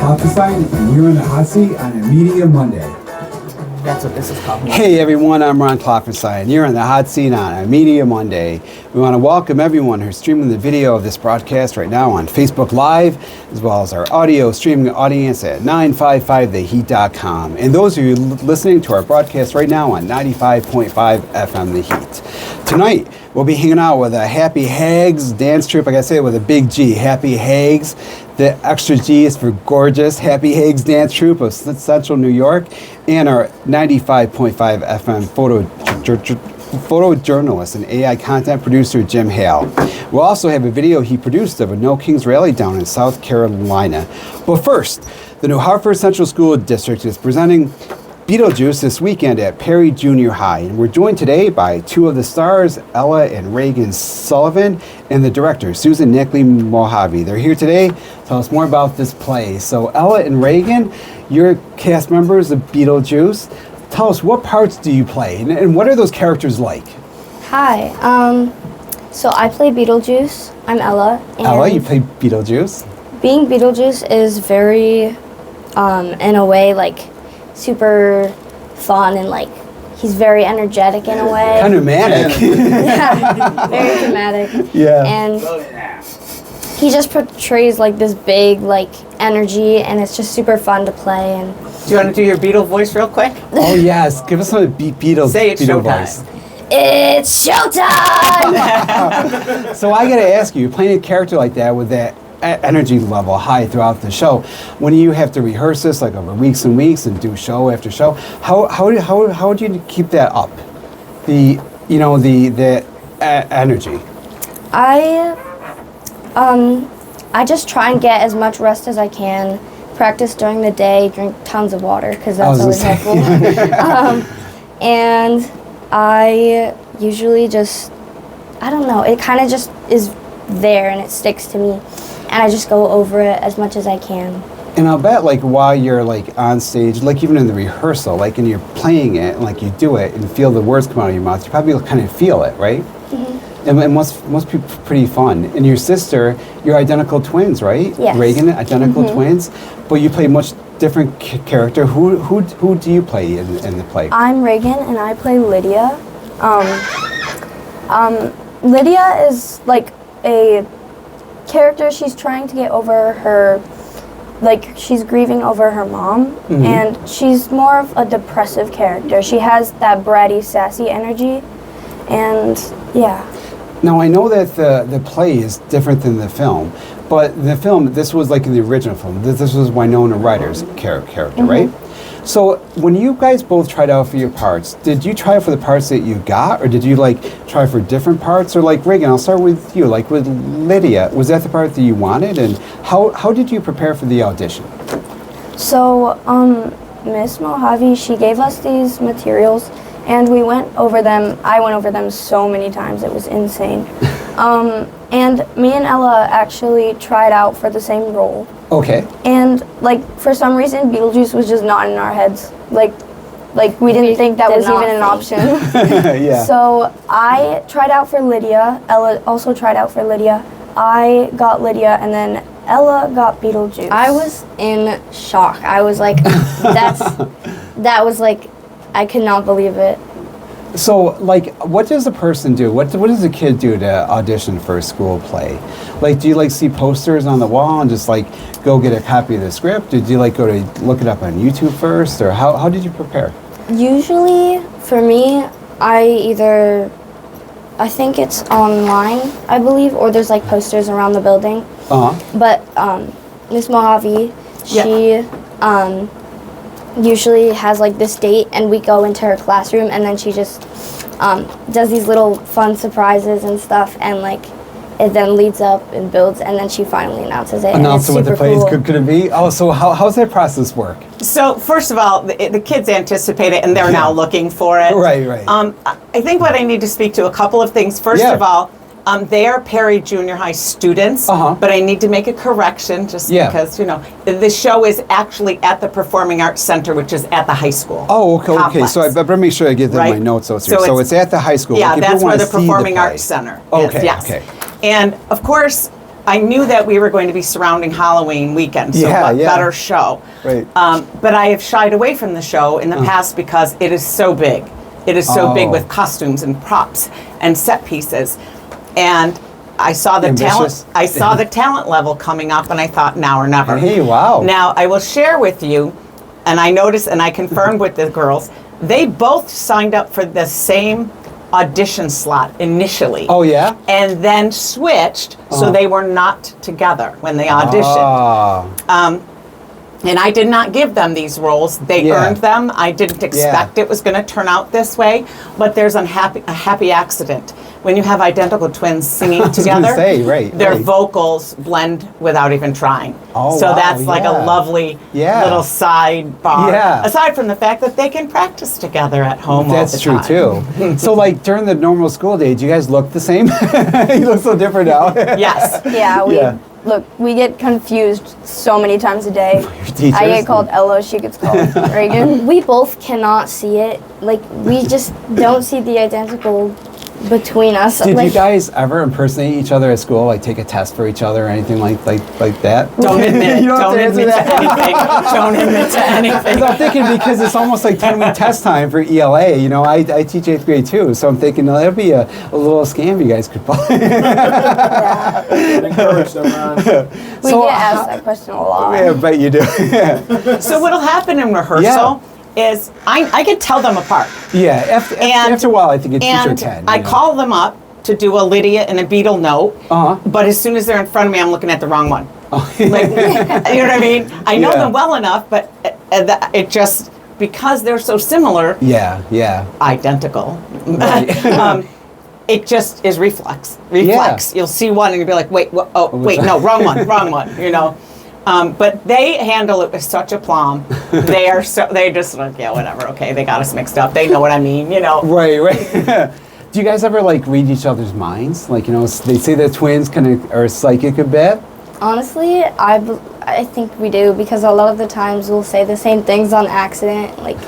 Hoffenstein, and you're in the hot seat on a Media Monday. That's what this is called. Hey everyone, I'm Ron Klopfenstein. You're in the hot seat on a Media Monday. We want to welcome everyone who's streaming the video of this broadcast right now on Facebook Live, as well as our audio streaming audience at 955theheat.com. And those of you listening to our broadcast right now on 95.5 FM The Heat. Tonight, we'll be hanging out with a Happy Haggs dance troupe. I gotta say it with a big G, Happy Haggs. The extra G is for gorgeous. Happy Haggs Dance Troupe of Central New York, and our 95.5 FM photojournalist and AI content producer, Jim Hale. We'll also have a video he produced of a No Kings rally down in South Carolina. But first, the New Hartford Central School District is presenting Beetlejuice this weekend at Perry Junior High, and we're joined today by two of the stars, Ella and Reagan Sullivan, and the director, Susan Nickley Mojave. They're here today to tell us more about this play. So Ella and Reagan, you're cast members of Beetlejuice. Tell us, what parts do you play, and what are those characters like? Hi, so I play Beetlejuice. I'm Ella. And Ella, you play Beetlejuice? Being Beetlejuice is very, in a way, like, super fun, and like he's very energetic in a way. Kind of manic. Yeah, very dramatic. Yeah. And he just portrays like this big like energy, and it's just super fun to play. And Do you want to do your Beetle voice real quick? Oh yes, give us some Beetle. Say it's Beetle showtime. voice. it's showtime! So I gotta ask you, playing a character like that with that energy level high throughout the show, when you have to rehearse this like over weeks and weeks and do show after show, how do you keep that up? The energy. I just try and get as much rest as I can. Practice during the day. Drink tons of water because that's always helpful. And I usually just, I don't know. It kind of just is there and it sticks to me. And I just go over it as much as I can. And I'll bet, like, while you're like on stage, like even in the rehearsal, like, and you're playing it, and like you do it and feel the words come out of your mouth, you probably kind of feel it, right? Mm-hmm. And it must be pretty fun. And your sister, you're identical twins, right? Yes. Reagan, identical twins, but you play much different character. Who do you play in the play? I'm Reagan, and I play Lydia. Lydia is like a character. She's trying to get over her, like she's grieving over her mom, and she's more of a depressive character. She has that bratty, sassy energy, and yeah. Now I know that the play is different than the film, but the film, this was like in the original film, this was Winona Ryder's character, right? So when you guys both tried out for your parts, did you try for the parts that you got, or did you like try for different parts? Or like Reagan, I'll start with you. Like with Lydia, was that the part that you wanted, and how did you prepare for the audition? So Miss Mojave, she gave us these materials, and we went over them. I went over them so many times, it was insane. And me and Ella actually tried out for the same role. Okay. And like for some reason, Beetlejuice was just not in our heads. Like we didn't think that was even an option. Yeah. So I tried out for Lydia. Ella also tried out for Lydia. I got Lydia, and then Ella got Beetlejuice. I was in shock. I was like, that was like, I could not believe it. So, like, what does a person do? What does a kid do to audition for a school play? Like, do you, like, see posters on the wall and just, like, go get a copy of the script? Did you, like, go to look it up on YouTube first? Or how did you prepare? Usually, for me, I think it's online, I believe, or there's, like, posters around the building. Uh-huh. But Miss Mojave, she usually has like this date, and we go into her classroom, and then she just does these little fun surprises and stuff, and like it then leads up and builds, and then she finally announces it. Announce what the play is cool. could it be? Oh, so how's that process work? So first of all, the kids anticipate it, and they're now looking for it. Right. I think what I need to speak to a couple of things. First of all, they are Perry Junior High students, but I need to make a correction just because, you know, the show is actually at the Performing Arts Center, which is at the high school. Oh, okay. complex. So I better make sure I get my notes. So it's at the high school. Yeah, Like, that's where the Performing Arts Center is. Okay, yes. okay. And of course, I knew that we were going to be surrounding Halloween weekend, so what better show? Right. But I have shied away from the show in the past because it is so big. It is so big with costumes and props and set pieces. And I saw the talent. I saw the talent level coming up, and I thought, now or never. Hey, wow! Now I will share with you, and I noticed, and I confirmed with the girls, they both signed up for the same audition slot initially. Oh yeah. And then switched, so they were not together when they auditioned. And I did not give them these roles. They earned them. I didn't expect it was going to turn out this way. But there's a happy accident. When you have identical twins singing together, their vocals blend without even trying. Oh, so that's like a lovely little sidebar. Aside from the fact that they can practice together at home all the time. That's true too. So like during the normal school day, do you guys look the same? You look so different now. Yes. Yeah, look, we get confused so many times a day. I get called Ella, she gets called Reagan. We both cannot see it. Like, we just don't see the identical between us. Did like, you guys ever impersonate each other at school, like take a test for each other or anything like that? Don't admit it. Don't admit to anything. Don't admit to anything. I'm thinking because it's almost like 10-week test time for ELA. You know, I teach 8th grade too, so I'm thinking that'd be a little scam you guys could play. Encourage them, man. We get asked that question a lot. Yeah, I bet you do. So what'll happen in rehearsal is I can tell them apart. Yeah, after a while, I think a teacher can. I call them up to do a Lydia and a Beetle note, but as soon as they're in front of me, I'm looking at the wrong one. Like, you know what I mean? I know them well enough, but it just, because they're so similar, identical, it just is reflex. You'll see one and you'll be like, wait, no, wrong one, you know. But they handle it with such aplomb. They're just like, yeah, whatever, okay, they got us mixed up. They know what I mean, you know. Right. Do you guys ever like read each other's minds? Like, you know, they say that twins are psychic a bit. Honestly, I think we do, because a lot of the times we'll say the same things on accident. Like,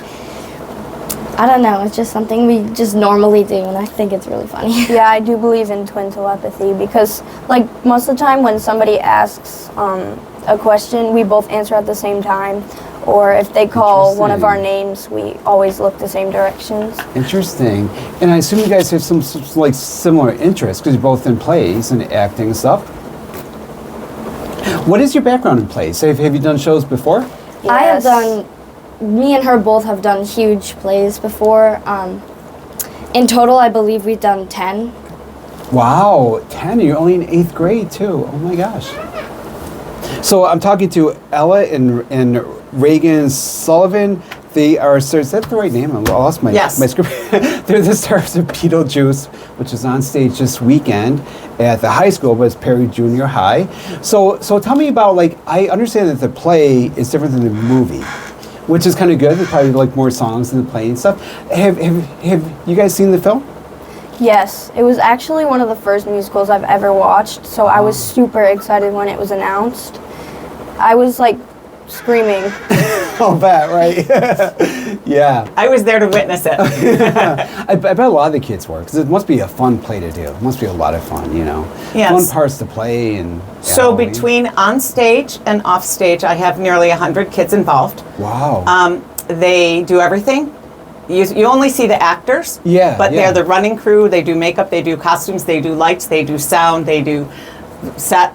I don't know, it's just something we just normally do, and I think it's really funny. Yeah, I do believe in twin telepathy, because like most of the time when somebody asks a question, we both answer at the same time. Or if they call one of our names, we always look the same directions. Interesting. And I assume you guys have some like similar interests, because you're both in plays and acting and stuff. What is your background in plays? Have you done shows before? Yes. I have done, me and her both have done huge plays before. In total, I believe we've done 10. Wow, 10? You're only in 8th grade too. Oh my gosh. So I'm talking to Ella and Reagan Sullivan. They are, is that the right name? I lost my script. They're the stars of Beetlejuice, which is on stage this weekend at the high school, but it's Perry Junior High. So tell me about, like, I understand that the play is different than the movie, which is kind of good. There's probably like more songs in the play and stuff. Have you guys seen the film? Yes, it was actually one of the first musicals I've ever watched, so I was super excited when it was announced. I was like screaming. I'll bet, right? Yeah. I was there to witness it. I bet a lot of the kids were, because it must be a fun play to do. It must be a lot of fun, you know. Yes. Fun parts to play and. So between on stage and off stage, I have nearly 100 kids involved. Wow. They do everything. You only see the actors, but they're the running crew. They do makeup, they do costumes, they do lights, they do sound, they do set.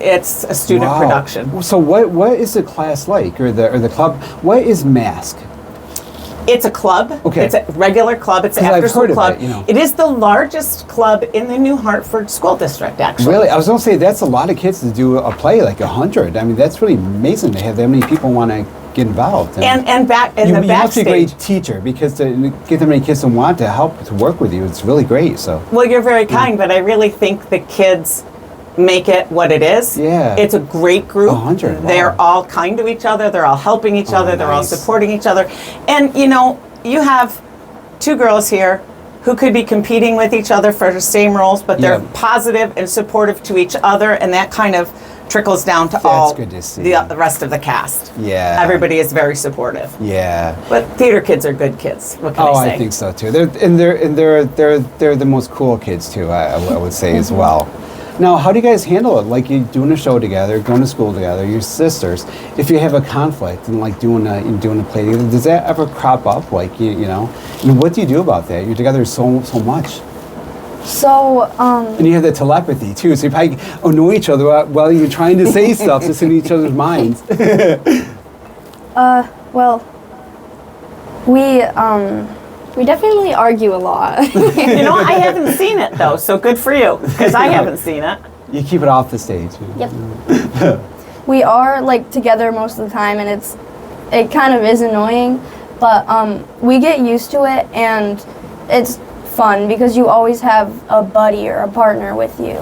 It's a student production. So what is the class like, or the club? What is Mask? It's a club. Okay. It's a regular club. It's an after-school club. It is the largest club in the New Hartford School District, actually. Really? I was going to say, that's a lot of kids to do a play, like 100. I mean, that's really amazing to have that many people want to get involved. And back in the backstage. You must be a great teacher, because to get that many kids to want to help to work with you, it's really great. So. Well, you're very kind, but I really think the kids make it what it is. Yeah. It's a great group. 100. Wow. They're all kind to each other. They're all helping each other. They're all supporting each other. And, you know, you have two girls here who could be competing with each other for the same roles, but they're positive and supportive to each other, and that kind of trickles down to the rest of the cast. Yeah. Everybody is very supportive. Yeah. But theater kids are good kids. What can I say? I think so too. They're the most cool kids too, I would say as well. Now, how do you guys handle it? Like, you're doing a show together, going to school together, you're sisters. If you have a conflict and like doing a play together, does that ever crop up? Like, you know, and what do you do about that? You're together so much. So, and you have the telepathy too, so you probably annoy each other while you're trying to say stuff just in each other's minds. well, we definitely argue a lot. You know, I haven't seen it though, so good for you, because I haven't seen it. You keep it off the stage. Yep. we are like together most of the time, and it kind of is annoying, but we get used to it, and it's fun because you always have a buddy or a partner with you.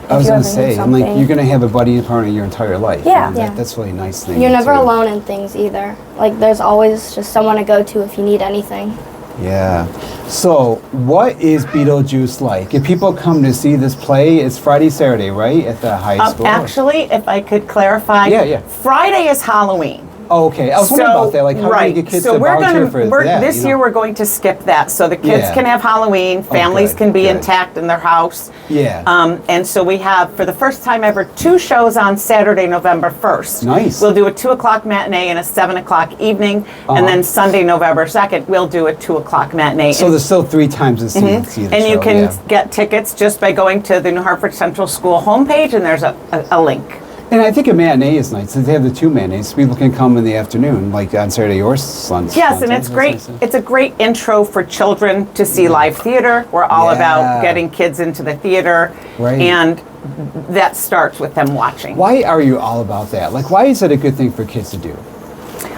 I was going to say, I'm like, you're going to have a buddy and partner your entire life. Yeah. You know, that's really nice thing. You're never alone in things either. Like, there's always just someone to go to if you need anything. Yeah. So, what is Beetlejuice like? If people come to see this play, it's Friday, Saturday, right? At the high school? Actually, if I could clarify, Yeah. Friday is Halloween. Oh, okay. I was wondering about that. Like, how do you get kids to volunteer for that? This year we're going to skip that, so the kids can have Halloween, families can be intact in their house. Yeah. And so we have, for the first time ever, 2 shows on Saturday, November 1st. Nice. We'll do a 2 o'clock matinee and a 7 o'clock evening, and then Sunday, November 2nd, we'll do a 2 o'clock matinee. So there's still 3 times to see the show. And you can get tickets just by going to the New Hartford Central School homepage, and there's a link. And I think a matinee is nice. Since they have the 2 matinees, people can come in the afternoon, like on Saturday or Sunday. Yes, and it's great. It's a great intro for children to see live theater. We're all about getting kids into the theater, and that starts with them watching. Why are you all about that? Like, why is it a good thing for kids to do,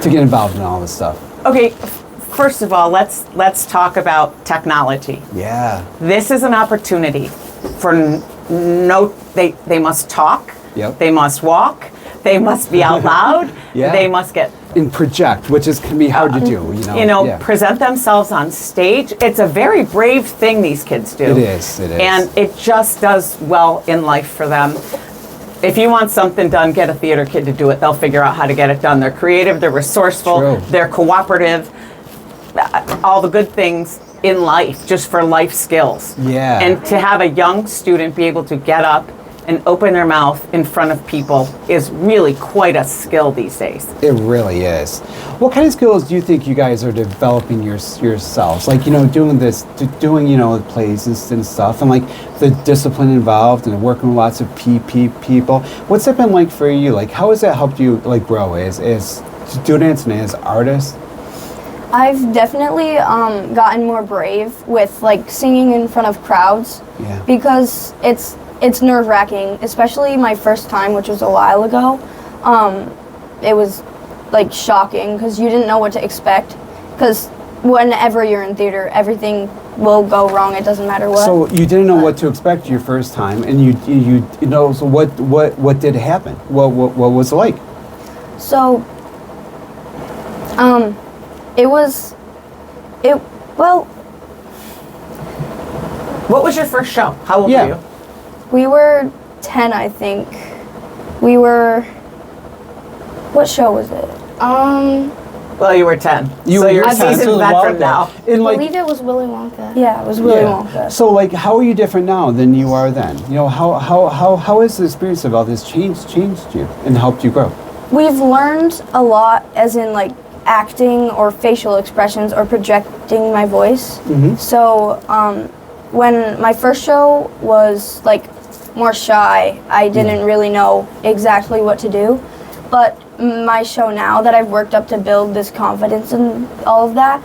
to get involved in all this stuff? Okay, first of all, let's talk about technology. Yeah. This is an opportunity for they must talk. Yep. They must walk. They must be out loud. They must get and project, which can be hard to do. Present themselves on stage. It's a very brave thing these kids do. It is. And it just does well in life for them. If you want something done, get a theater kid to do it. They'll figure out how to get it done. They're creative. They're resourceful. True. They're cooperative. All the good things in life, just for life skills. Yeah. And to have a young student be able to get up and open their mouth in front of people is really quite a skill these days. It really is. What kind of skills do you think you guys are developing yourselves? Like, doing this, doing, plays and stuff, and like the discipline involved and working with lots of people. What's that been like for you? Like, how has that helped you like grow as students and as artists? I've definitely gotten more brave with like singing in front of crowds. Yeah. Because it's nerve-wracking, especially my first time, which was a while ago. It was like shocking because you didn't know what to expect. Because whenever you're in theater, everything will go wrong. It doesn't matter what. So you didn't know what to expect your first time, and So what did happen? What was it like? So, What was your first show? How old were you? We were 10, I think. What show was it? Well, you were 10. You're a seasoned veteran now. I believe it was Willy Wonka. Yeah, it was Willy Wonka. So, like, how are you different now than you are then? How has the experience of all this changed you and helped you grow? We've learned a lot, as in like acting or facial expressions or projecting my voice. Mm-hmm. So, when my first show was like more shy, I didn't really know exactly what to do. But my show now that I've worked up to build this confidence and all of that,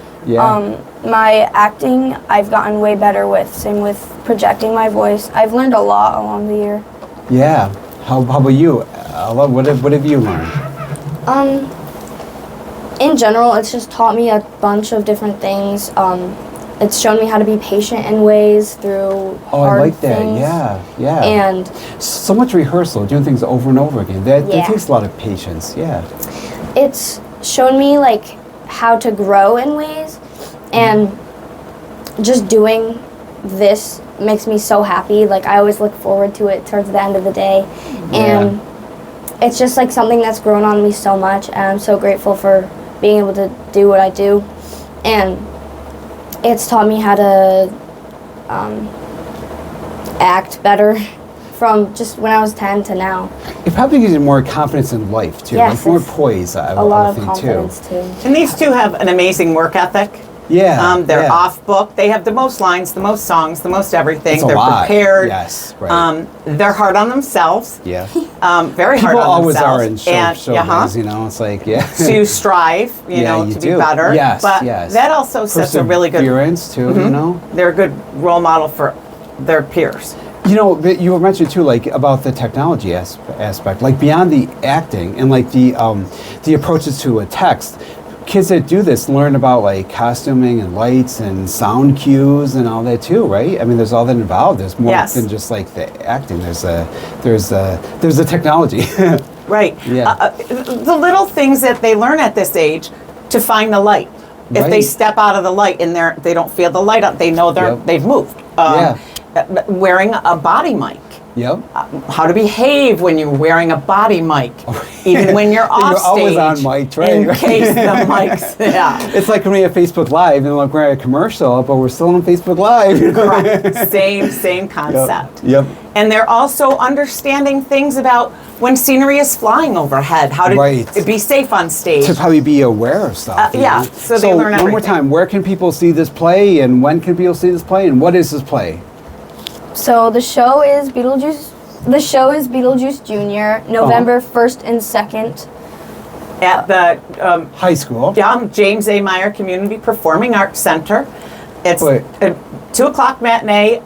my acting I've gotten way better with. Same with projecting my voice. I've learned a lot along the year. Yeah. How about you? What have you learned? In general, it's just taught me a bunch of different things. It's shown me how to be patient in ways through hard I like that. things. Yeah. And so much rehearsal, doing things over and over again. That takes a lot of patience. Yeah. It's shown me like how to grow in ways, and just doing this makes me so happy. Like, I always look forward to it towards the end of the day, and it's just like something that's grown on me so much, and I'm so grateful for being able to do what I do. And it's taught me how to act better from just when I was 10 to now. It probably gives you more confidence in life too, Yes, like more it's poise. I A lot of think confidence too. And these two have an amazing work ethic. Yeah, They're off book. They have the most lines, the most songs, the most everything. It's a They're lot. prepared. Yes, right. They're hard on themselves. Yeah. Very People hard on always themselves. are in showbiz, you know. It's like, To strive, you Yeah, know, you to do. be better. Yes, but yes. that also sets a really good. Perseverance too, you know. They're a good role model for their peers. You know, you were mentioned too, like about the technology aspect, like beyond the acting and like the approaches to a text. Kids that do this learn about like costuming and lights and sound cues and all that too, right? I mean, there's all that involved. There's more than just like the acting. There's the technology. Right. Yeah. The little things that they learn at this age to find the light. If they step out of the light and they don't feel the light up, they know they've moved. Wearing a body mic. Yep. How to behave when you're wearing a body mic, even when you're off stage. You're always on mic, right? In case the mic's, It's like when we have Facebook Live and like we're at a commercial, but we're still on Facebook Live. Correct. Same concept. Yep. And they're also understanding things about when scenery is flying overhead, how to be safe on stage. To probably be aware of stuff. So they learn everything. One more time, where can people see this play and when can people see this play and what is this play? So the show is Beetlejuice. The show is Beetlejuice Jr. November 1st and 2nd. At the high school. James A. Meyer Community Performing Arts Center. It's a 2:00 matinee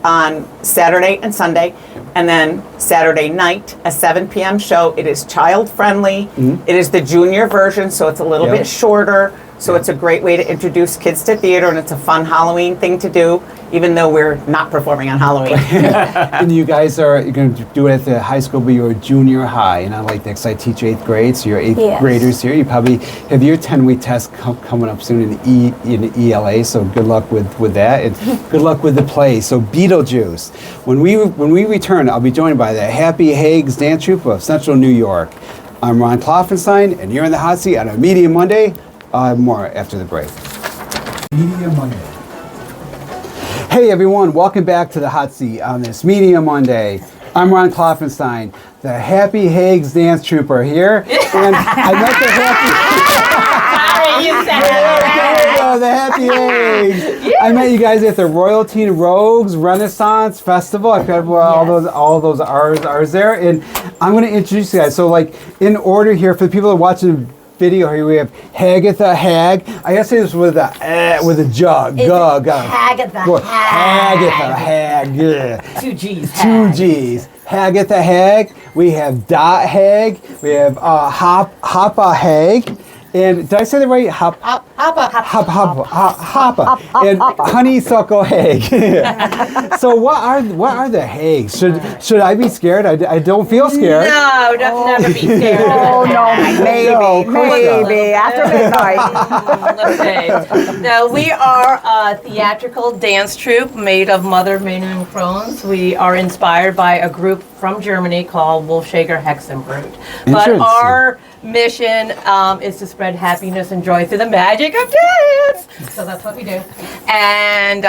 on Saturday and Sunday, and then Saturday night a 7 p.m. show. It is child friendly. It is the junior version, so it's a little bit shorter. So it's a great way to introduce kids to theater, and it's a fun Halloween thing to do, even though we're not performing on Halloween. And you guys you're going to do it at the high school, but you're junior high, and I like that because I teach 8th grade, so you're 8th graders here. You probably have your 10-week test coming up soon in ELA, so good luck with that, and good luck with the play. So Beetlejuice. When we return, I'll be joined by the Happy Haggs Dance Troupe of Central New York. I'm Ron Klopfenstein, and you're in the hot seat on a Media Monday. More after the break. Media Monday. Hey everyone, welcome back to the hot seat on this Media Monday. I'm Ron Klopfenstein. The Happy Haggs Dance Troupe are here, and I met the Happy Haggs. I met you guys at the Royalty and Rogues Renaissance Festival. I forgot about all those R's there, and I'm going to introduce you guys. So, like in order here for the people that are watching video here, we have Haggatha Hag. I gotta say this with a jug. Haggatha Hag. Yeah. 2 G's. 2 G's. Haggatha Hag. We have Dot Hag. We have Hoppa Hag. And did I say that right? Hoppa. And Honeysuckle Hag. So what are the Hags? Should I be scared? I don't feel scared. No, never be scared. Maybe after midnight. No, we are a theatrical dance troupe made of Mother Maiden Crones. We are inspired by a group from Germany called Wolfschager Hexenbrut. But our mission is to spread happiness and joy through the magic of dance. So that's what we do. And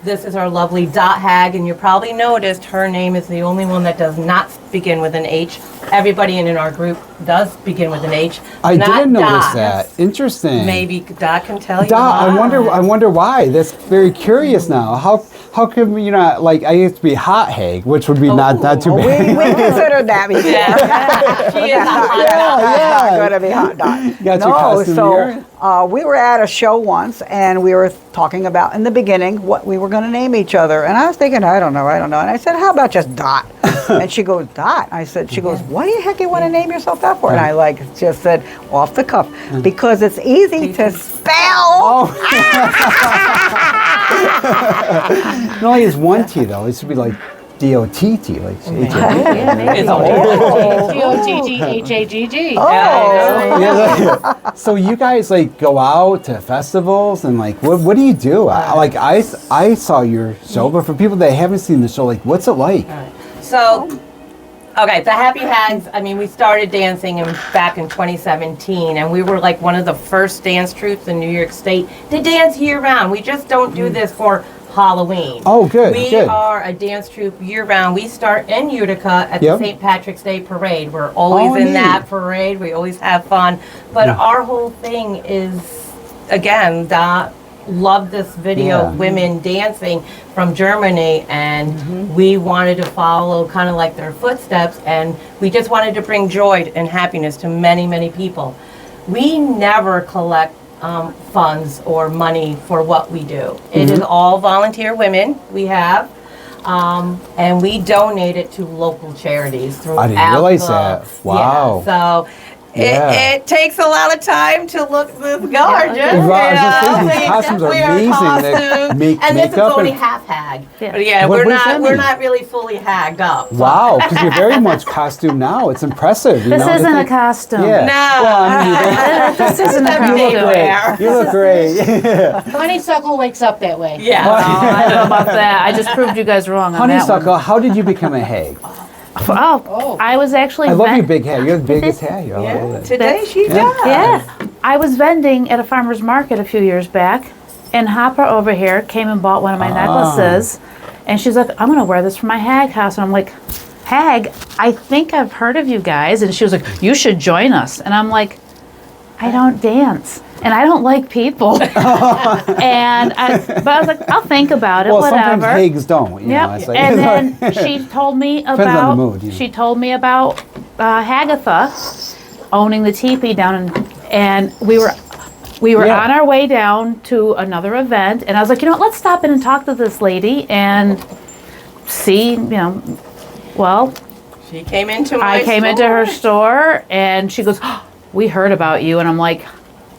this is our lovely Dot Hag, and you probably noticed her name is the only one that does not begin with an H. Everybody in our group does begin with an H. I didn't notice that. Interesting. Maybe Dot can tell you. Dot, why. I wonder why. That's very curious now. How come you're not like I used to be Hot Hag, which would be not too bad. We considered that before. Yeah. She is a hot dot. Not going to be hot dot. Got your costume here? We were at a show once, and we were talking about in the beginning what we were going to name each other, and I was thinking, I don't know, and I said, how about just Dot? And she goes, Dot. She goes, what the heck you want to name yourself that for? And I just said off the cuff, because it's easy to spell. It only has one T though. It should be like D-O-T-T, like It's D-O-G-G-H-A-G-G. So you guys like go out to festivals and like what do you do? I saw your show, but for people that haven't seen the show, like what's it like? So, okay, the Happy Haggs, I mean, we started dancing back in 2017, and we were like one of the first dance troupes in New York State to dance year round. We just don't do this for Halloween. Oh, good, We good. are a dance troupe year-round. We start in Utica at the St. Patrick's Day Parade. We're always in that parade. We always have fun. But our whole thing is, again, love this video of women dancing from Germany, and we wanted to follow kind of like their footsteps, and we just wanted to bring joy and happiness to many, many people. We never collect funds or money for what we do. It is all volunteer women we have, and we donate it to local charities throughout. I didn't realize that. Wow. Yeah, so it takes a lot of time to look this gorgeous. These costumes are amazing. And this is only half hag. Yeah, What we're does that not mean? really fully hagged up. Wow, because you're very much costume now. It's impressive. You This know? isn't a costume. Yeah. No. Well, I mean, This isn't a Everyday costume. wear. you look great. Honeysuckle wakes up that way. Yeah. Oh, I don't know about that. I just proved you guys wrong on that one. Honeysuckle, how did you become a hag? Oh, I was actually. I love your big hair. You're the biggest hair. You all over it. Today she does. Yeah, I was vending at a farmer's market a few years back, and Hopper over here came and bought one of my necklaces, and she's like, "I'm gonna wear this for my hag house," and I'm like, "Hag, I think I've heard of you guys," and she was like, "You should join us," and I'm like, "I don't dance." And I don't like people. But I was like, I'll think about it, Well, whatever. sometimes hags don't. You know, Yep. it's like, And then she told me on the about mood, you know. she told me about Hagatha owning the teepee down in, and we were on our way down to another event, and I was like, you know what, let's stop in and talk to this lady and see, you know, well, She came into I came into her store and she goes, oh, we heard about you, and I'm like,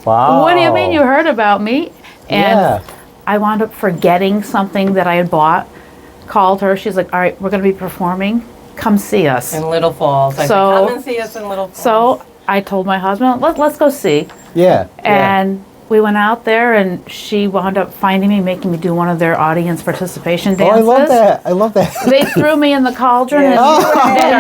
wow. what do you mean you heard about me? And Yeah. I wound up forgetting something that I had bought. Called her. She's like, all right, we're going to be performing. Come see us. in Little Falls. I said, So- come and see us in Little Falls. So I told my husband, let's go see. Yeah. And we went out there, and she wound up finding me, making me do one of their audience participation Oh, dances. I love that. I love that. They threw me in the cauldron, and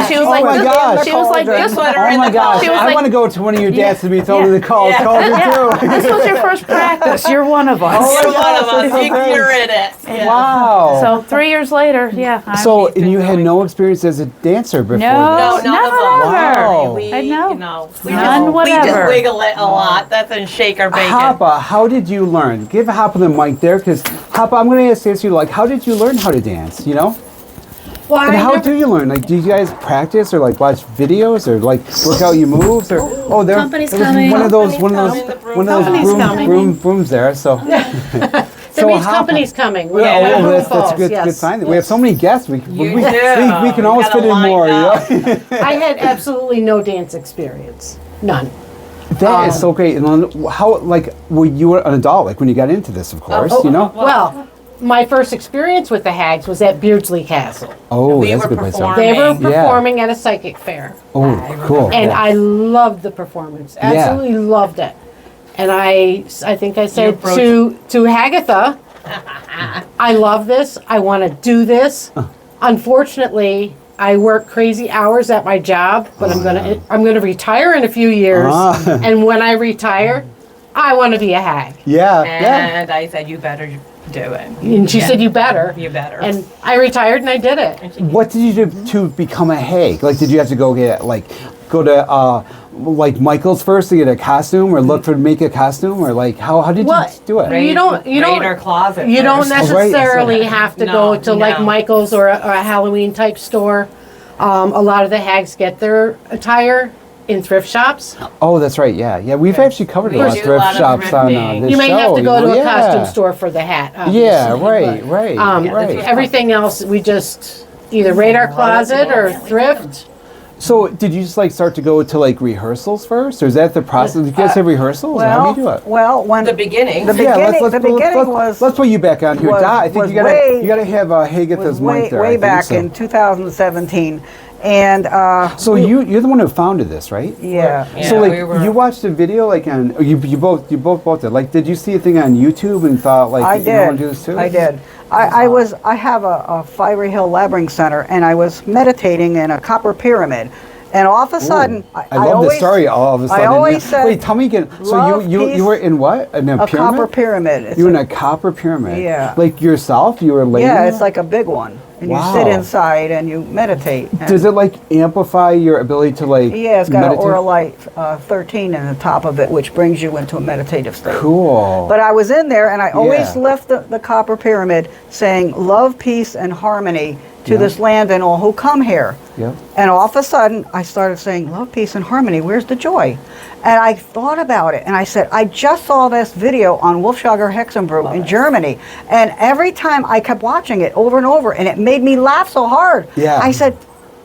she was Oh like, my gosh. she was like, Just let her Oh in my the gosh. She was I like- want to go to one of your dances and be thrown in the cauldron yeah, too. this was your first practice. You're one of us. You're one of us. so great. You're in it. Yeah. Wow. So 3 years later, yeah. So, and you had no experience as a dancer before No, this? none never, of us. ever. Wow. We, I know. You know, we None just, we just whatever. wiggle it a lot. That's and shake our bacon. Hoppa, how did you learn? Give Hoppa the mic there, because Hoppa, I'm going to ask you, like, how did you learn how to dance, you know? Well, And how do you learn? Like, do you guys practice or like watch videos or like work out your moves or? Oh, there Company's was coming. one of those Company's coming. brooms there. So, That means Hoppa- company's coming. We're Well, at oh, Little that's a Falls, good yes. sign. We have so many guests. We do. we can You always gotta fit in line more. You up. know? I had absolutely no dance experience. None. That is so great. And then how like were you an adult? Like when you got into this, of course, you know. Well, my first experience with the Haggs was at Beardsley Castle. Oh, we that's a were good place. to start. They were Yeah. performing at a psychic fair. Oh, cool. And yeah. I loved the performance. Absolutely loved it. And I think I said to Hagatha, I love this. I want to do this. Unfortunately, I work crazy hours at my job, but I'm gonna retire in a few years. And when I retire, I want to be a hag. Yeah, And I said, you better do it. And she said, "You better." You better. And I retired and I did it. What did you do to become a hag? Like, did you have to go to like Michael's first to get a costume, or look for make a costume, or like how did you do it? You don't Raid our closet you don't first. necessarily have to go to like no. Michael's or a Halloween type store. A lot of the hags get their attire in thrift shops. Oh, that's right. Yeah. We've actually covered a We lot do of a thrift lot of shops on thrifting. this You may have show, to go you know? to a Yeah. costume store for the hat. Yeah, obviously, right. but, everything else we just either raid our closet or thrift. So, did you just like start to go to like rehearsals first, or is that the process? Did you guys have rehearsals? or how do you do it? Well, when The beginning. the beginning was let's put you back on here. was- Dot, I think was you gotta way- you gotta have Hagatha's was way, mic there. I way think, back so. in 2017, and So you're the one who founded this, right? yeah. So like we were- you watched a video like on you both did. Like, did you see a thing on YouTube and thought like I you know, I wanna did. do this too? I did. I have a Fiery Hill Labyrinth Center, and I was meditating in a copper pyramid, And all of a sudden, I love this story. All of a sudden, I always said, wait, tell me again. So love, you were in what? In a pyramid? copper pyramid. You were in a copper pyramid. Yeah. Like yourself, you were laying. Yeah, there? it's like a big one, and Wow. you sit inside and you meditate. And Does it like amplify your ability to like? yeah, it's got meditate? an Auralite 13 in the top of it, which brings you into a meditative state. Cool. But I was in there, and I always Yeah. left the copper pyramid saying love, peace, and harmony to Yeah. this land and all who come here. Yep. And all of a sudden, I started saying, love, peace, and harmony, where's the joy? And I thought about it, and I said, I just saw this video on Wolfschager Hexenbrut in Germany, and every time I kept watching it over and over, and it made me laugh so hard. Yeah. I said,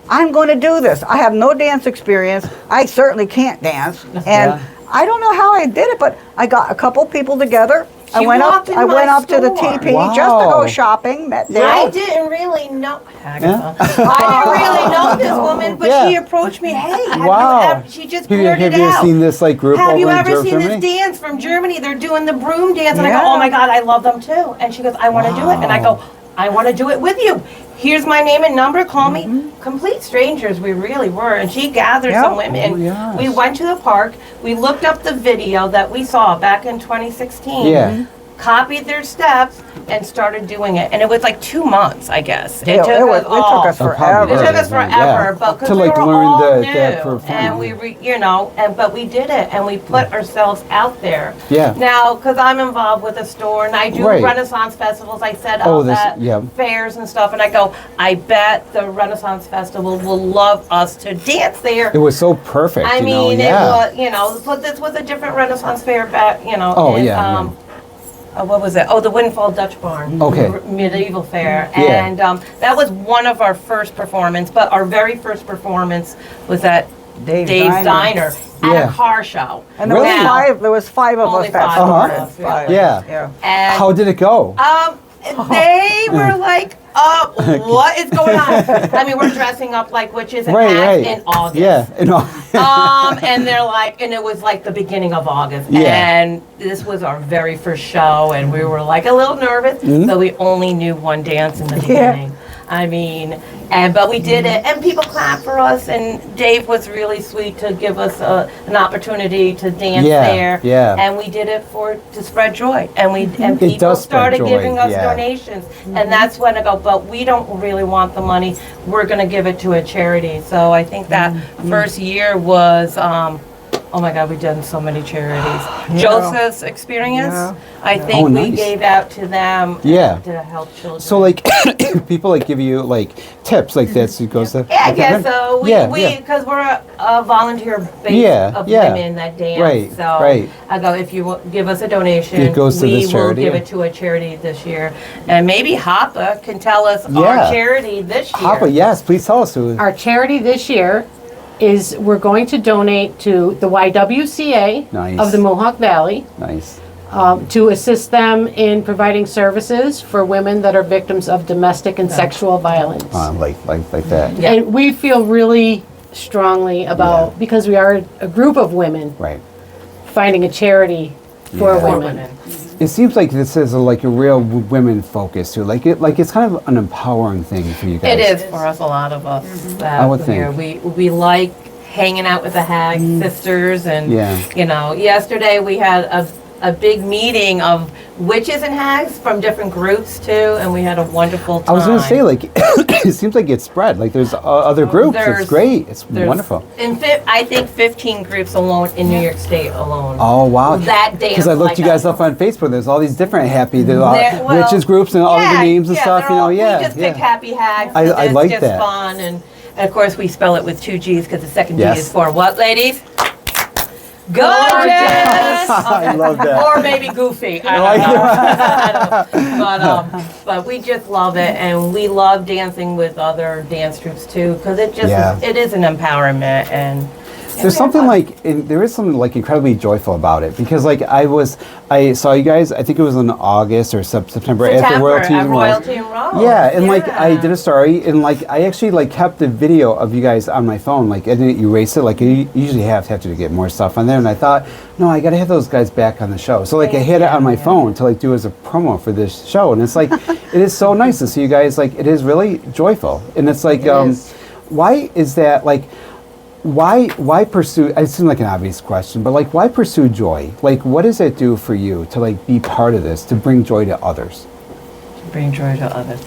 I'm going to do this. I have no dance experience. I certainly can't dance. And Yeah. I don't know how I did it, but I got a couple people together. She walked in I went my up to the store. TP just to Wow. go shopping, met Dale. I didn't really know. Agatha. I didn't really know this woman, but Yeah. she approached me. Hey, have Wow. you ever, she just Have you, blurted have you out. seen this like group Have over you in ever seen Germany? this dance from Germany? They're doing the broom dance, and I Yeah. go, oh my God, I love them too. And she goes, I want to do it, and I go, I want to do it with you. Here's my name and number. Call me. Complete strangers, we really were. And she gathered Yeah. some women. Oh, yes. We went to the park. We looked up the video that we saw back in 2016. Yeah. Copied their steps and started doing it, and it was like 2 months, I guess. Yeah, it took all- us Oh, forever. probably. it took us Yeah. forever, but because To, we like, were learn all that new, performance. and but we did it, and we put ourselves out there. Yeah. Now, because I'm involved with a store, and I do Right. Renaissance festivals, I set Oh, up this- at yeah. fairs and stuff, and I go, I bet the Renaissance Festival will love us to dance there. It was so perfect. I you know? mean, Yeah. it was, but this was a different Renaissance fair back, Oh, in, yeah. what was it? Oh, the Windfall Dutch Barn. Okay. Medieval fair. Yeah. And that was one of our first performance, but our very first performance was at Dave's Dave's Diner. Diner at Yeah. a car show. And there Really? was five of Only us that five started. of us, Five. Yeah. Yeah. And How did it go? they were like, what is going on? I mean, we're dressing up like witches and hats in August. Yeah. And they're like, and it was like the beginning of August. Yeah. And this was our very first show, and we were like a little nervous, so we only knew one dance in the beginning. I mean, but we did it, and people clapped for us, and Dave was really sweet to give us an opportunity to dance there. Yeah. And we did it to spread joy, and It people does spread started joy, giving us yeah. donations, and that's when I go, but we don't really want the money. We're going to give it to a charity. So I think that first year was. Oh my God, we've done so many charities. Joseph's Experience, Yeah. I think Oh, we nice. gave out to them Yeah. to help children. So like people like give you like tips like this. It goes to. yeah, I guess so. We Yeah. because we're a volunteer base Yeah, of yeah. women that dance. Right, So right. I go, if you give us a donation, It goes to we this will charity, give yeah. it to a charity this year. And maybe Hapa can tell us Yeah. our charity this year. Papa, yes, please tell us who. Our charity this year is we're going to donate to the YWCA Nice. of the Mohawk Valley Nice. to assist them in providing services for women that are victims of domestic and sexual violence. Like that. Yeah. And we feel really strongly about, because we are a group of women, Right. finding a charity for Yeah. women. It seems like this is like a real women focus too. Like it's kind of an empowering thing for you guys. It is for us, a lot of us. That I would here. We like hanging out with the Haggs sisters, and Yeah. yesterday we had a big meeting of witches and Haggs from different groups too, and we had a wonderful time. I was going to say, like, it seems like it's spread. Like, there's other groups. There's- It's great. It's There's- wonderful. I think 15 groups alone in New York State alone. Oh, wow. That dance Because I looked like you guys us. up on Facebook. There's all these different happy, there's all There- well, witches groups and all the names and stuff, they're all- We We just pick happy Haggs. I it's like just that. fun, and of course we spell it with 2 G's because the second Yes. G is for what, ladies? Gorgeous! I love that. Or maybe goofy. I don't know. I don't know. But we just love it, and we love dancing with other dance troupes too, because it just Yeah. it is an empowerment, and There's something there is something like incredibly joyful about it because like I saw you guys, I think it was in August or September after Royalty at and Rose. Royalty and Rose. Yeah, and like I did a story and like I actually like kept the video of you guys on my phone, like I didn't erase it like you usually have to get more stuff on there, and I thought, no, I gotta have those guys back on the show. So like I had it on my phone to like do as a promo for this show, and it's like it is so nice to see you guys, like it is really joyful. And it's like why is that, like why pursue, it seems like an obvious question, but like why pursue joy? Like what does it do for you to like be part of this, to bring joy to others? Bring joy to others.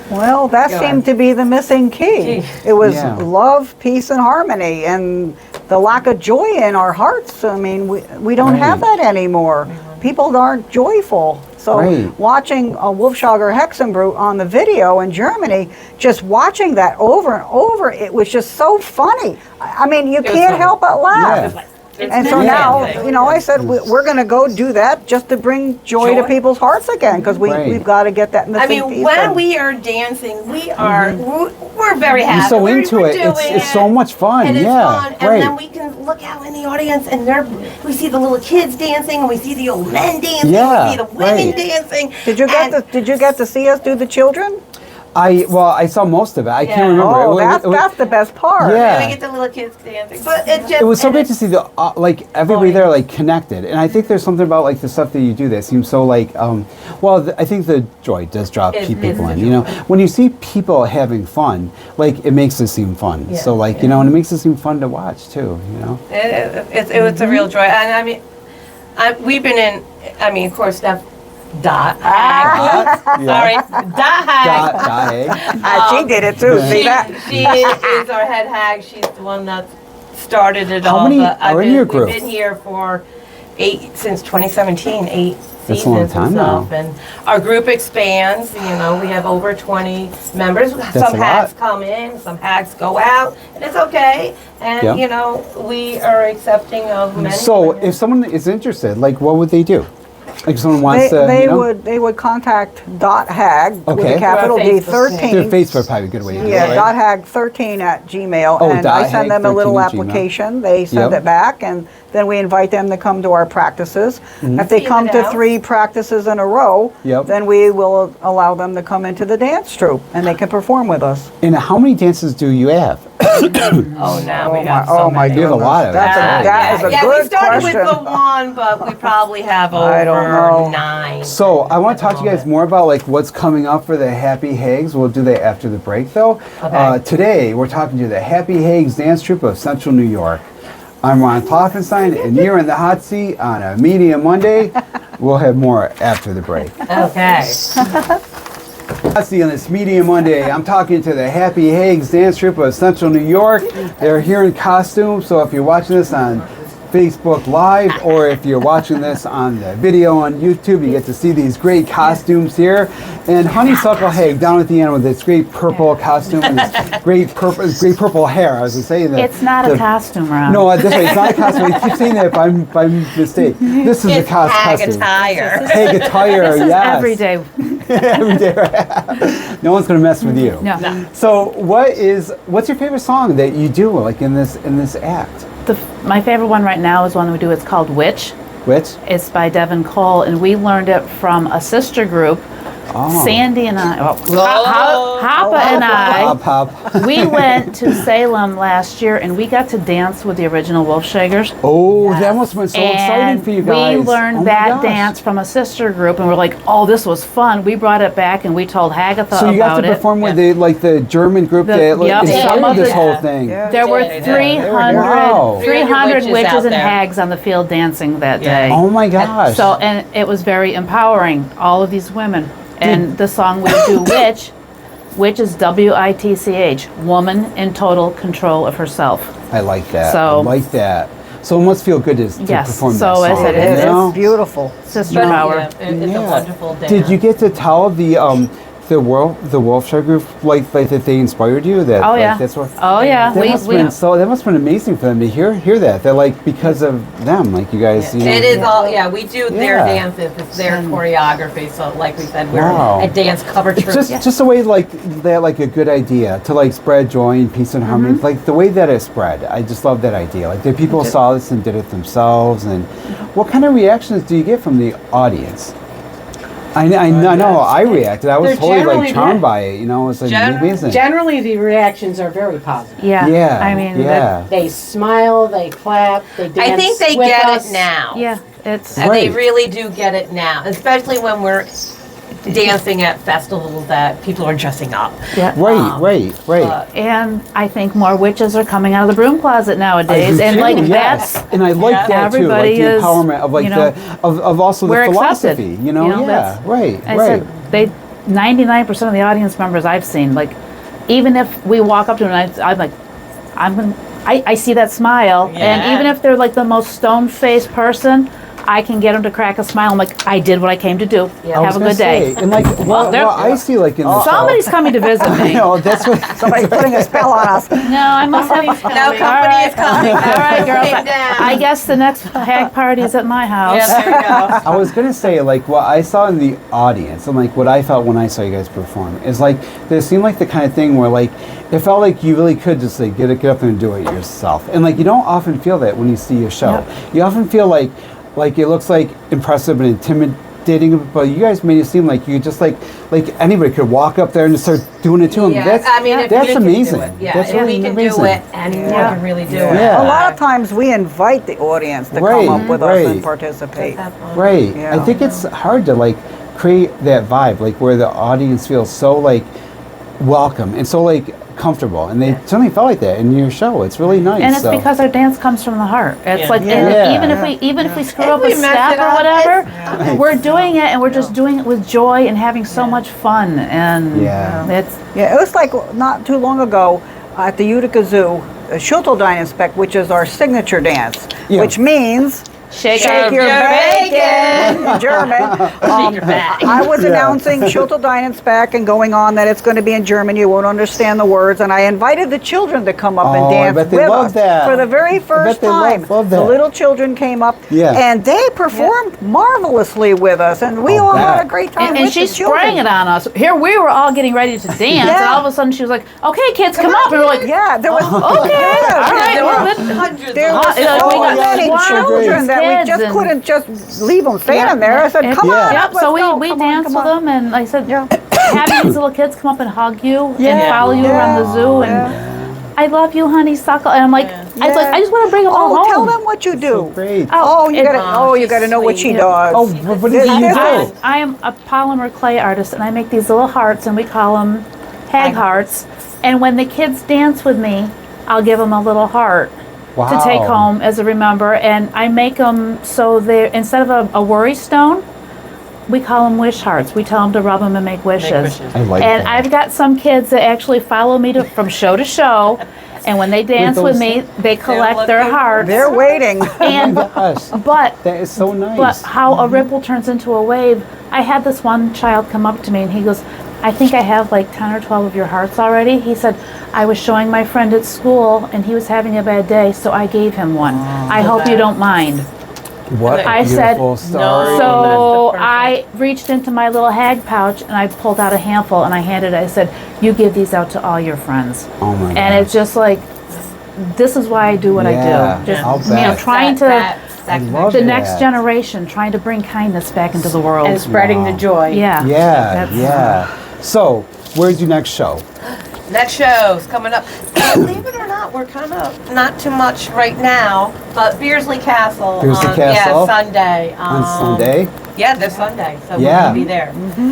Well, that seemed to be the missing key. It was love, peace, and harmony, and the lack of joy in our hearts. I mean, we don't have that anymore. People aren't joyful. So watching a Wolfschager Hexenbrut on the video in Germany, just watching that over and over, it was just so funny. I mean, you can't help but laugh. Yeah. And so now, you know, I said we're going to go do that just to bring joy to people's hearts again, because we've got to get that missing piece. I mean, when we are dancing, we are we're very happy. You're so into it. It's so much fun. And it's fun. And then we can look out in the audience, and we see the little kids dancing, and we see the old men dancing, we see the women dancing. Did you get to see us do the children? I saw most of it. I can't remember. Oh, that's the best part. Yeah. We get the little kids dancing, but it was so great to see the like everybody there like connected, and I think there's something about like the stuff that you do that seems so like I think the joy does draw people in. You know, when you see people having fun, like it makes it seem fun. So like you know, and it makes it seem fun to watch too. You know, it was a real joy, and I mean, we've been in. I mean, of course, Steph. Haggs. Sorry, Haggs. She did it too. See that? She is our head Haggs. She's the one that started it all. How many are in your group? We've been here for since 2017, 8 That's a long seasons time and stuff. now. And our group expands. You know, we have over 20 members. That's some a Haggs lot. come in, some Haggs go out, and it's okay. And you know, we are accepting of many. So if someone is interested, like what would they do? Like if someone wants to, they would contact .hag with a capital D 13. Their Facebook probably a good way to do it. Yeah, .hag 13 at Gmail, and I send them a little application. They send it back, and then we invite them to come to our practices. If they come to 3 practices in a row, then we will allow them to come into the dance troupe, and they can perform with us. And how many dances do you have? Now we have so many. You have a lot of That is a good we started question. with the 1, but we probably have over 9. So I want to talk to you guys more about like what's coming up for the Happy Haggs. We'll do that after the break though. Today we're talking to the Happy Haggs Dance Troupe of Central New York. I'm Ron Kloffenstein, and you're in the hot seat on a Media Monday. We'll have more after the break. Okay. Let's see, on this Media Monday, I'm talking to the Happy Haggs Dance Troupe of Central New York. They're here in costume, so if you're watching this on Facebook Live, or if you're watching this on the video on YouTube, you get to see these great costumes here. And Honeysuckle Hagg down at the end with this great purple costume and this great purple hair. I was going to say that. It's not a costume, Ron. No, that's right. It's not a costume. I keep saying that by mistake. This is a costume. Attire. Hagg attire, This is yes. every day. Every day. Right? No one's going to mess with you. No. So, what's your favorite song that you do like in this act? My favorite one right now is one we do. It's called Witch. Which? It's by Devin Cole, and we learned it from a sister group. Sandy and I, Hoppa and I, we went to Salem last year, and we got to dance with the original Wolfschagers. Oh, that must have been so exciting for you guys. We learned that dance from a sister group, and we're like, oh, this was fun. We brought it back, and we told Hagatha about it. So you got to perform with the German group that inspired this whole thing. There were 300 witches and hags on the field dancing that day. Oh my gosh. And it was very empowering, all of these women. And the song we do, Witch is WITCH, woman in total control of herself. I like that. So, I like that. So it must feel good to perform that song. Yes, it's beautiful. Sister power. It's a wonderful dance. Did you get to tell the Wolfschager group like that they inspired you? That that's what. Oh yeah. That must have been amazing for them to hear that. That like because of them, like you guys. You know, it is all. Yeah, we do their dances. It's their choreography. So like we said, we're a dance cover troupe. Just a way like that, like a good idea to like spread joy and peace and harmony. Like the way that it spread, I just love that idea. Like the people saw this and did it themselves. And what kind of reactions do you get from the audience? I know. I reacted. I was totally charmed by it. You know, it was like amazing. Generally, the reactions are very positive. Yeah. I mean, they smile, they clap, they dance. I think they get it now. Yeah, it's. And they really do get it now, especially when we're dancing at festivals that people are dressing up. Yeah. Right. And I think more witches are coming out of the broom closet nowadays, and like that's and I like that too, like everybody the is, empowerment of like you know, of also the we're philosophy, accepted. you know, that's- right. I said they 99% of the audience members I've seen, like even if we walk up to them, I'm like, I see that smile, and even if they're like the most stone-faced person, I can get them to crack a smile. I'm like, I did what I came to do. Have a good day. And like, well, I see like in the Somebody's coming to visit me. no, that's what Somebody's putting a spell on us. No, I must have. No, company is coming. All right, girls. Came down. I guess the next hag party is at my house. Yeah, there you go. I was gonna say, like, what I saw in the audience and like what I felt when I saw you guys perform is like there seemed like the kind of thing where like it felt like you really could just like get up there and do it yourself, and like you don't often feel that when you see a show. Yep. You often feel like it looks like impressive and intimidating, but you guys made it seem like you just like anybody could walk up there and just start doing it to them. Yeah, That's, I mean, if that's you can amazing. do it. Yeah, That's if really we can amazing. do it, anyone can really do it. Yeah. A lot of times we invite the audience to Right, come up with us and right. participate. Right. Yeah. I think it's hard to like create that vibe, like where the audience feels so like welcome and so like comfortable, and they certainly felt like that in your show. It's really nice. And it's because our dance comes from the heart. It's like, Yeah. and even if we screw up we a mess step it or up, whatever, we're doing it, and we're just doing it with joy and having so much fun. And it's Yeah, it was like not too long ago at the Utica Zoo, Schulteldine Inspect, which is our signature dance, which means shake your bacon in German. your bag. I was announcing Schulteldine Inspect and going on that it's going to be in German. You won't understand the words, and I invited the children to come up and I dance bet they with love us that. for the very first they time. love The that. little children came up, and they performed marvelously with us, and we all had a great time. and with she the children. sprang it on us. Here we were all getting ready to dance, and all of a sudden she was like, "Okay, kids, come up." And we were like, Yeah, there was "Okay, all right." There well, were then- hundreds There of were we got so many wild children that we kids just and- couldn't just leave them standing there. I said, "Come on, Yep. up, let's So go. we Come on, danced come with on." them, and like I said, having these little kids come up and hug you and Yeah. follow you around the zoo, and I love you, honey, suckle. And I'm like, I just want to bring them all Oh, home. tell them what you do. great. Oh, you it- gotta know what she does. Oh, what did you do? I am a polymer clay artist, and I make these little hearts, and we call them hag hearts. And when the kids dance with me, I'll give them a little heart to take home as a remember. And I make them so they instead of a worry stone, we call them wish hearts. We tell them to rub them and make wishes. I like And that. I've got some kids that actually follow me from show to show. And when they dance with those- me, they collect their looking for hearts. They're waiting. And Gosh, but that is so nice. but how a ripple turns into a wave. I had this one child come up to me and he goes, "I think I have like 10 or 12 of your hearts already." He said, "I was showing my friend at school and he was having a bad day, so I gave him one. I hope you don't mind." What a I said, beautiful story. So I reached into my little hag pouch and I pulled out a handful and I handed it. I said, "You give these out to all your friends." Oh my And it's just like, this is why I do what Yeah, I do. Just, I'll you know, bet. trying to I love the that. next generation, trying to bring kindness back into the world. And spreading the joy. Yeah. Yeah, That's- yeah. So, where's your next show? Next show's coming up. Believe it or not, we're kind of not too much right now, but Beardsley Castle. Beardsley on, Castle? Yeah, Sunday. On Sunday? Yeah, this Sunday. So Yeah. we're going to be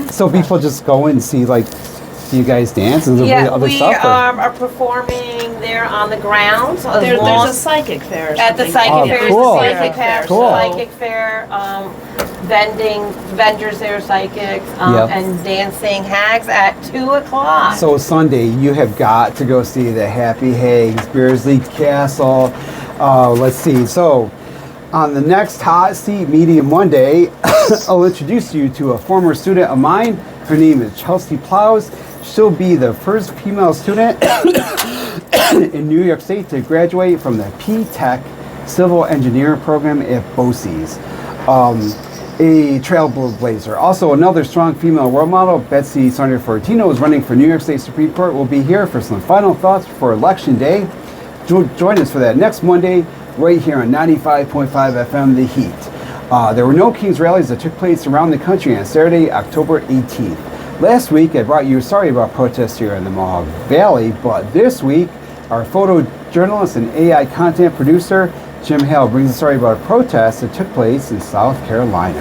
there. So people just go and see you guys dance and Yeah, other we stuff? or- are performing there on the grounds. as There's long- a psychic fair. or At the something. psychic Oh, fair, cool. the psychic fair, Cool. psychic fair, vendors there, psychics, Yep. and dancing hags at 2:00. So Sunday, you have got to go see the Happy Haggs, Beardsley Castle. Let's see. So on the next Hot Seat Medium Monday, I'll introduce you to a former student of mine. Her name is Chelsea Plows. She'll be the first female student in New York State to graduate from the P-Tech Civil Engineering Program at BOCES. A trailblazer. Also, another strong female role model, Betsy Saunders Fortino, is running for New York State Supreme Court. Will be here for some final thoughts before Election Day. Join us for that next Monday, right here on 95.5 FM, The Heat. There were no Kings rallies that took place around the country on Saturday, October 18th. Last week, I brought you a story about protests here in the Mohawk Valley, but this week, our photojournalist and AI content producer, Jim Hale, brings a story about a protest that took place in South Carolina.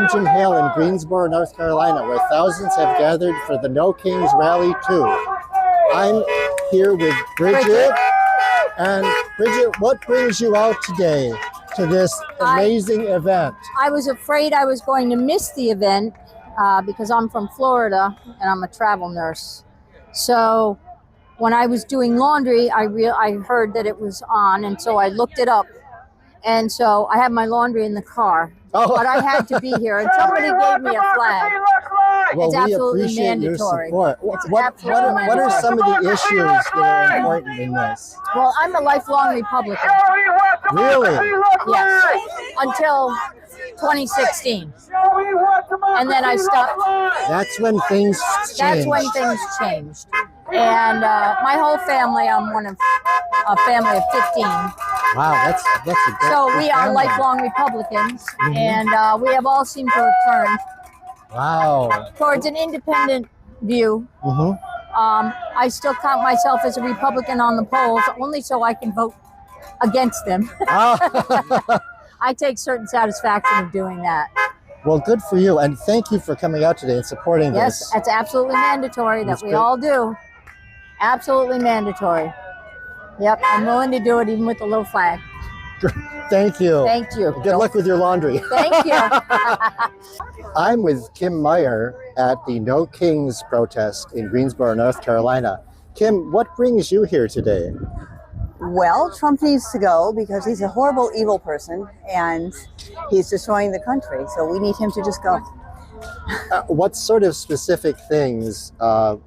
I'm Jim Hale in Greensboro, North Carolina, where thousands have gathered for the No Kings Rally 2. I'm here with Bridget. And Bridget, what brings you out today to this amazing event? I was afraid I was going to miss the event because I'm from Florida and I'm a travel nurse. So when I was doing laundry, I heard that it was on, and so I looked it up. And so I have my laundry in the car, but I had to be here, and somebody gave me a flag. Well, it's absolutely mandatory. Your support. What are some of the issues that are important in this? Well, I'm a lifelong Republican. Really? Yes. Until 2016. And then I stopped. That's when things changed. That's when things changed. And my whole family, I'm one of a family of 15. Wow, that's a good So we are family. lifelong Republicans, and we have all seemed to have turned towards an independent view. I still count myself as a Republican on the polls, only so I can vote against them. I take certain satisfaction of doing that. Well, good for you, and thank you for coming out today and supporting this. Yes, it's absolutely mandatory that we all do. Absolutely mandatory. Yep, I'm willing to do it even with the little flag. Thank you. Thank you. Good luck with your laundry. Thank you. I'm with Kim Meyer at the No Kings protest in Greensboro, North Carolina. Kim, what brings you here today? Well, Trump needs to go because he's a horrible, evil person and he's destroying the country. So we need him to just go. What sort of specific things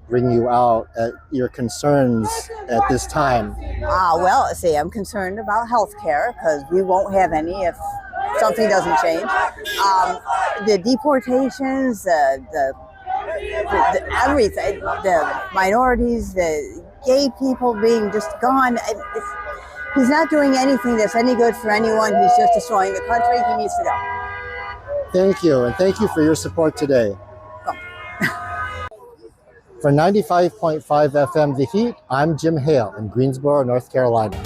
bring you out, your concerns at this time? Well, see, I'm concerned about health care because we won't have any if something doesn't change. The deportations, the everything, the minorities, the gay people being just gone. He's not doing anything that's any good for anyone. He's just destroying the country. He needs to go. Thank you, and thank you for your support today. For 95.5 FM The Heat, I'm Jim Hale in Greensboro, North Carolina.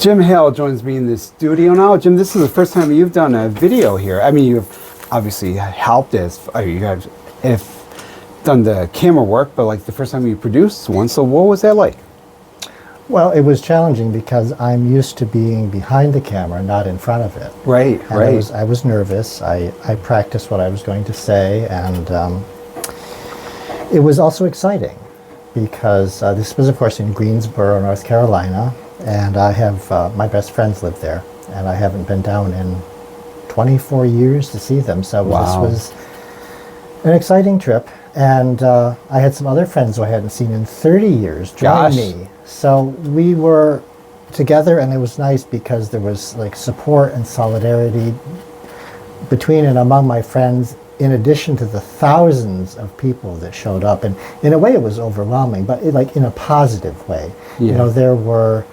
Jim Hale joins me in the studio now. Jim, this is the first time you've done a video here. I mean, you've obviously helped us. You have, if done the camera work, but like the first time you produced one. So what was that like? Well, it was challenging because I'm used to being behind the camera, not in front of it. Right, and right. I was nervous. I practiced what I was going to say, and it was also exciting because this was, of course, in Greensboro, North Carolina, and I have my best friends live there, and I haven't been down in 24 years to see them. So this was an exciting trip, and I had some other friends who I hadn't seen in 30 years join me. So we were together, and it was nice because there was like support and solidarity between and among my friends, in addition to the thousands of people that showed up. And in a way it was overwhelming, but like in a positive way. Yeah. You know, there were,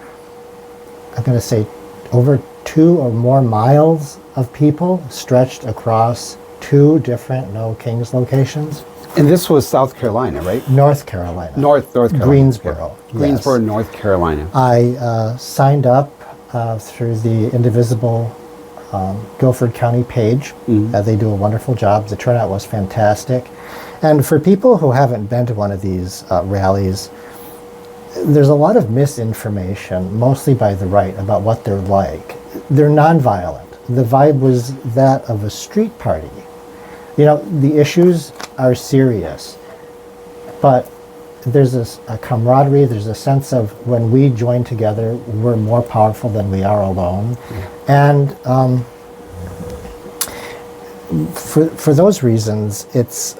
I'm going to say, over 2 or more miles of people stretched across 2 different No Kings locations. And this was South Carolina, right? North Carolina. North Carolina. Greensboro. Greensboro, yes. North Carolina. I signed up through the Indivisible Guilford County page. They do a wonderful job. The turnout was fantastic. And for people who haven't been to one of these rallies, there's a lot of misinformation, mostly by the right, about what they're like. They're nonviolent. The vibe was that of a street party. You know, the issues are serious, but there's a camaraderie, there's a sense of when we join together, we're more powerful than we are alone. And for those reasons, it's,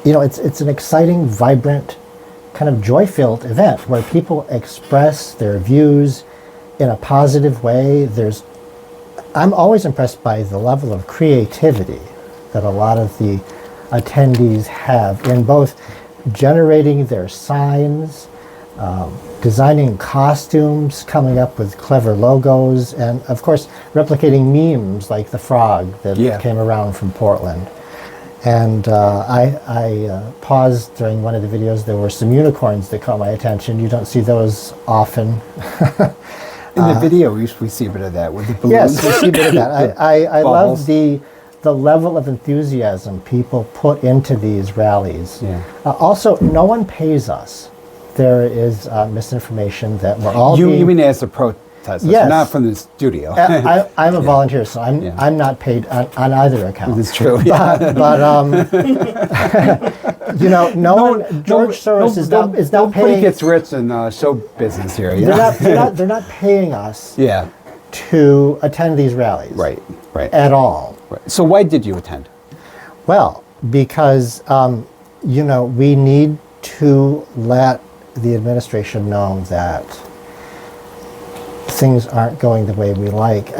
you know, it's an exciting, vibrant, kind of joy-filled event where people express their views in a positive way. I'm always impressed by the level of creativity that a lot of the attendees have in both generating their signs, designing costumes, coming up with clever logos, and of course replicating memes like the frog that came around from Portland. And I paused during one of the videos. There were some unicorns that caught my attention. You don't see those often. In the video, we see a bit of that with the balloons. Yes, we see a bit of that. I love the level of enthusiasm people put into these rallies. Yeah. Also, no one pays us. There is misinformation that we're all You mean as a protest? Yes. Not from the studio. I'm a volunteer, so I'm not paid on either account. That's true. But you know, George Soros is not paying. Nobody gets rich in show business here. They're not paying us. To attend these rallies. Right. At all. Right. So why did you attend? Well, because you know, we need to let the administration know that things aren't going the way we like.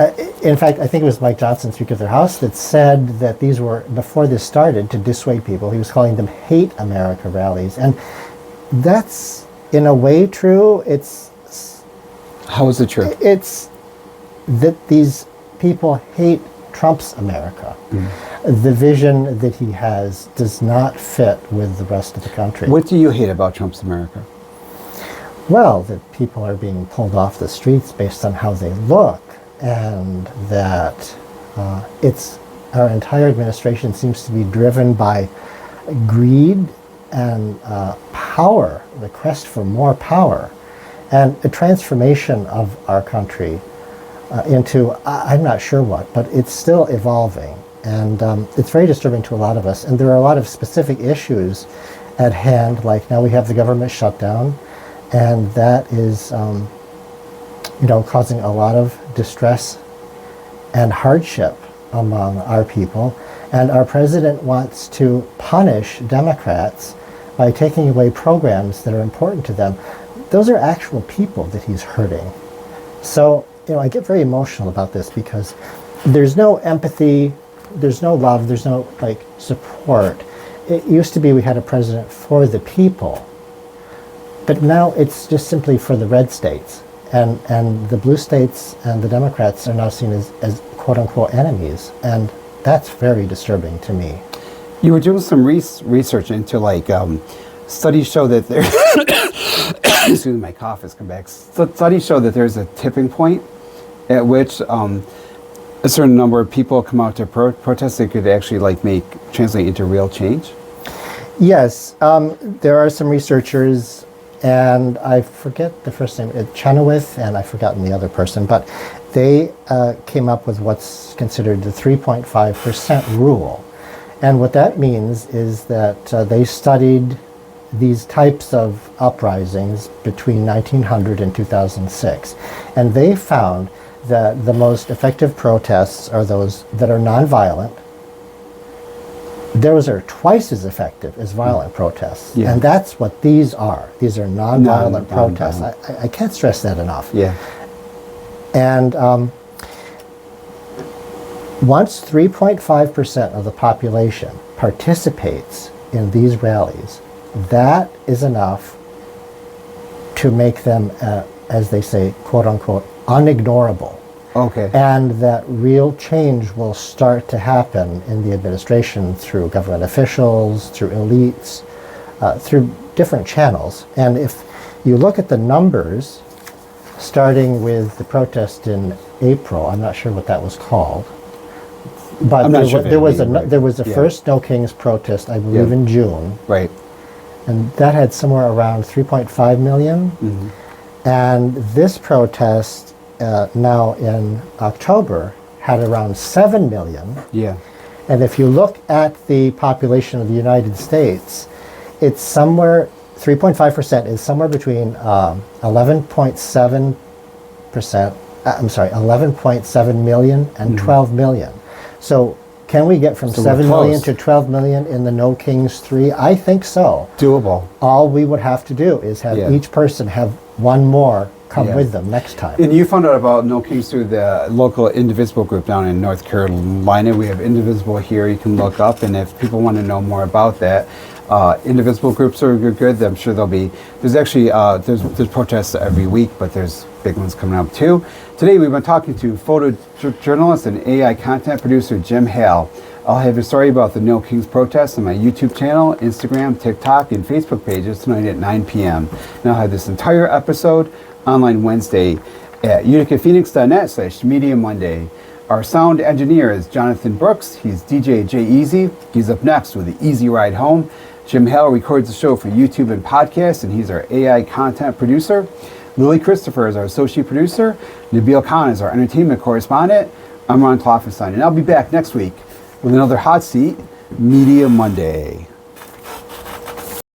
In fact, I think it was Mike Johnson, Speaker of the House, that said that these were, before this started, to dissuade people. He was calling them Hate America rallies. And that's, in a way, true. How is it true? It's that these people hate Trump's America. The vision that he has does not fit with the rest of the country. What do you hate about Trump's America? Well, that people are being pulled off the streets based on how they look, and that our entire administration seems to be driven by greed and power, the quest for more power, and a transformation of our country into, I'm not sure what, but it's still evolving. And it's very disturbing to a lot of us. And there are a lot of specific issues at hand, like now we have the government shutdown, and that is you know, causing a lot of distress and hardship among our people. And our president wants to punish Democrats by taking away programs that are important to them. Those are actual people that he's hurting. So, you know, I get very emotional about this because there's no empathy, there's no love, there's no like support. It used to be we had a president for the people, but now it's just simply for the red states. And the blue states and the Democrats are now seen as quote unquote enemies. And that's very disturbing to me. You were doing some research into like studies show that there excuse me, my cough has come back. Studies show that there's a tipping point at which a certain number of people come out to protest that could actually like translate into real change. Yes, there are some researchers, and I forget the first name, Chenoweth, and I've forgotten the other person, but they came up with what's considered the 3.5% rule. And what that means is that they studied these types of uprisings between 1900 and 2006. And they found that the most effective protests are those that are nonviolent. Those are twice as effective as violent protests. Yeah. And that's what these are. These are nonviolent protests. I can't stress that enough. Yeah. And once 3.5% of the population participates in these rallies, that is enough to make them, as they say, quote unquote, unignorable. Okay. And that real change will start to happen in the administration through government officials, through elites, through different channels. And if you look at the numbers, starting with the protest in April, I'm not sure what that was called, but there was a first No Kings protest, I believe, in June. Right. And that had somewhere around 3.5 million. Mm-hmm. And this protest now in October had around 7 million. Yeah. And if you look at the population of the United States, it's somewhere, 3.5% is somewhere between 11.7 million and 12 million. So can we get from 7 million to 12 million in the No Kings 3? I think so. Doable. All we would have to do is have each person have one more come with them next time. And you found out about No Kings through the local Indivisible group down in North Carolina. We have Indivisible here you can look up, and if people want to know more about that, Indivisible groups are good. I'm sure there's actually, there's protests every week, but there's big ones coming up too. Today we've been talking to photojournalist and AI content producer Jim Hale. I'll have a story about the No Kings protests on my YouTube channel, Instagram, TikTok, and Facebook pages tonight at 9 p.m. And I'll have this entire episode online Wednesday at uticaphoenix.net/Media Monday. Our sound engineer is Jonathan Brooks. He's DJ J Easy. He's up next with the Easy Ride Home. Jim Hale records the show for YouTube and podcasts, and he's our AI content producer. Lily Christopher is our associate producer. Nabil Khan is our entertainment correspondent. I'm Ron Klopfenstein, and I'll be back next week with another Hot Seat Media Monday.